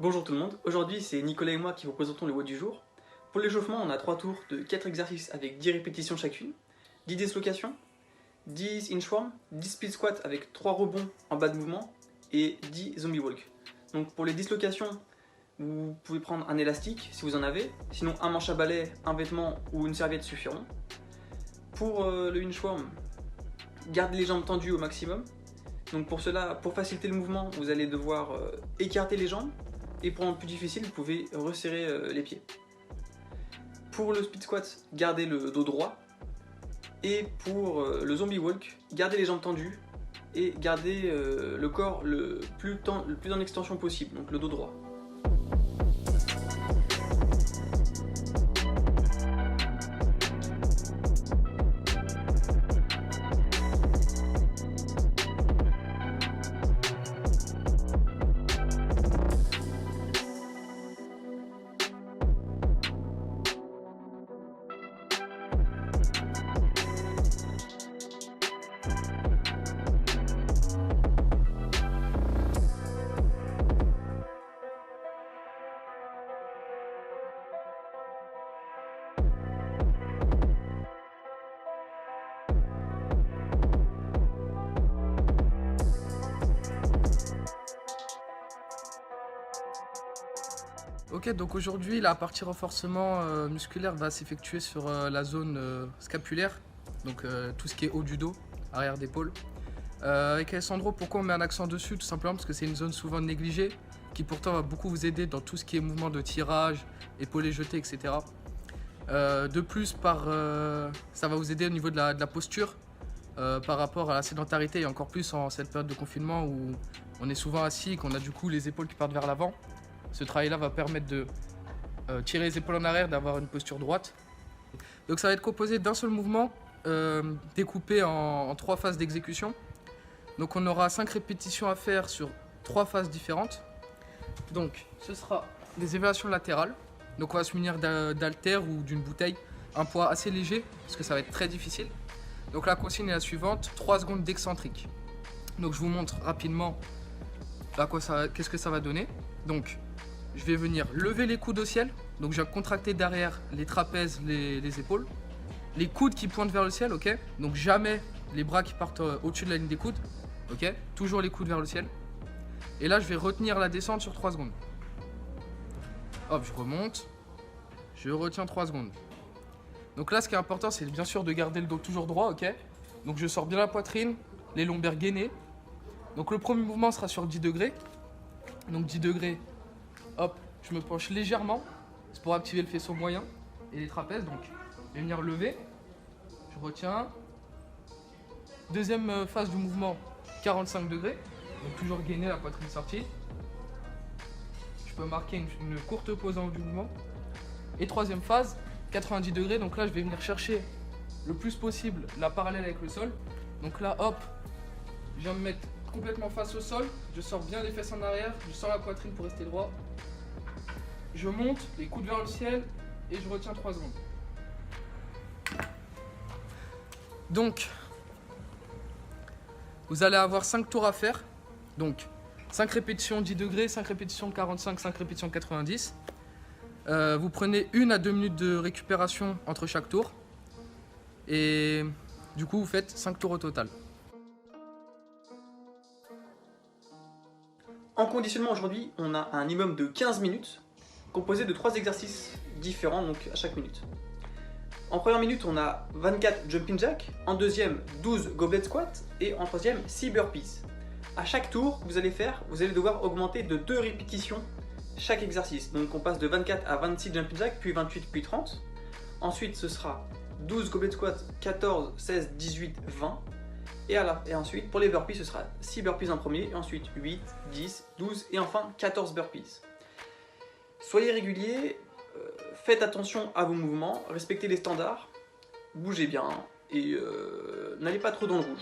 Bonjour tout le monde, aujourd'hui c'est Nicolas et moi qui vous présentons le WOD du jour. Pour l'échauffement, on a 3 tours de 4 exercices avec 10 répétitions chacune, 10 dislocations, 10 inchworm, 10 split squats avec 3 rebonds en bas de mouvement et 10 zombie walk. Donc pour les dislocations, vous pouvez prendre un élastique si vous en avez, sinon un manche à balai, un vêtement ou une serviette suffiront. Pour le inchworm, gardez les jambes tendues au maximum. Donc pour cela, pour faciliter le mouvement, vous allez devoir écarter les jambes. Et pour rendre plus difficile, vous pouvez resserrer les pieds. Pour le split squat, gardez le dos droit. Et pour le zombie walk, gardez les jambes tendues et gardez le corps le plus en extension possible, donc le dos droit. Ok, donc aujourd'hui la partie renforcement musculaire va s'effectuer sur la zone scapulaire, donc tout ce qui est haut du dos, arrière d'épaule. Avec Alessandro, pourquoi on met un accent dessus? Tout simplement parce que c'est une zone souvent négligée, qui pourtant va beaucoup vous aider dans tout ce qui est mouvement de tirage, épaulé jeté, etc. De plus, ça va vous aider au niveau de la posture par rapport à la sédentarité et encore plus en cette période de confinement où on est souvent assis et qu'on a du coup les épaules qui partent vers l'avant. Ce travail-là va permettre de tirer les épaules en arrière, d'avoir une posture droite. Donc ça va être composé d'un seul mouvement, découpé en 3 phases d'exécution. Donc on aura 5 répétitions à faire sur 3 phases différentes. Donc ce sera des élévations latérales. Donc on va se munir d'haltères ou d'une bouteille, un poids assez léger parce que ça va être très difficile. Donc la consigne est la suivante, 3 secondes d'excentrique. Donc je vous montre rapidement qu'est-ce que ça va donner. Donc je vais venir lever les coudes au ciel. Donc je vais contracter derrière les trapèzes, les épaules. Les coudes qui pointent vers le ciel, ok. Donc jamais les bras qui partent au-dessus de la ligne des coudes, ok. Toujours les coudes vers le ciel. Et là je vais retenir la descente sur 3 secondes. Hop, je remonte. Je retiens 3 secondes. Donc là ce qui est important c'est bien sûr de garder le dos toujours droit, ok. Donc je sors bien la poitrine, les lombaires gainés. Donc le premier mouvement sera sur 10 degrés. Donc 10 degrés. Hop, je me penche légèrement, c'est pour activer le faisceau moyen et les trapèzes. Donc, je vais venir lever, je retiens. Deuxième phase du mouvement, 45 degrés, donc toujours gainer, la poitrine sortie. Je peux marquer une courte pause en haut du mouvement. Et troisième phase, 90 degrés, donc là je vais venir chercher le plus possible la parallèle avec le sol. Donc là, hop, je viens me mettre complètement face au sol, je sors bien les fesses en arrière, je sors la poitrine pour rester droit. Je monte, les coudes vers le ciel et je retiens 3 secondes. Donc, vous allez avoir 5 tours à faire. Donc, 5 répétitions 10 degrés, 5 répétitions 45, 5 répétitions 90. Vous prenez 1 à 2 minutes de récupération entre chaque tour. Et du coup, vous faites 5 tours au total. En conditionnement aujourd'hui, on a un minimum de 15 minutes, composé de 3 exercices différents donc à chaque minute. En première minute, on a 24 jumping jack, en deuxième 12 goblet squat et en troisième 6 burpees. À chaque tour, vous allez devoir augmenter de 2 répétitions chaque exercice. Donc on passe de 24 à 26 jumping jack, puis 28, puis 30. Ensuite, ce sera 12 goblet squat, 14, 16, 18, 20. Et ensuite, pour les burpees, ce sera 6 burpees en premier, et ensuite 8, 10, 12 et enfin 14 burpees. Soyez réguliers, faites attention à vos mouvements, respectez les standards, bougez bien et n'allez pas trop dans le rouge.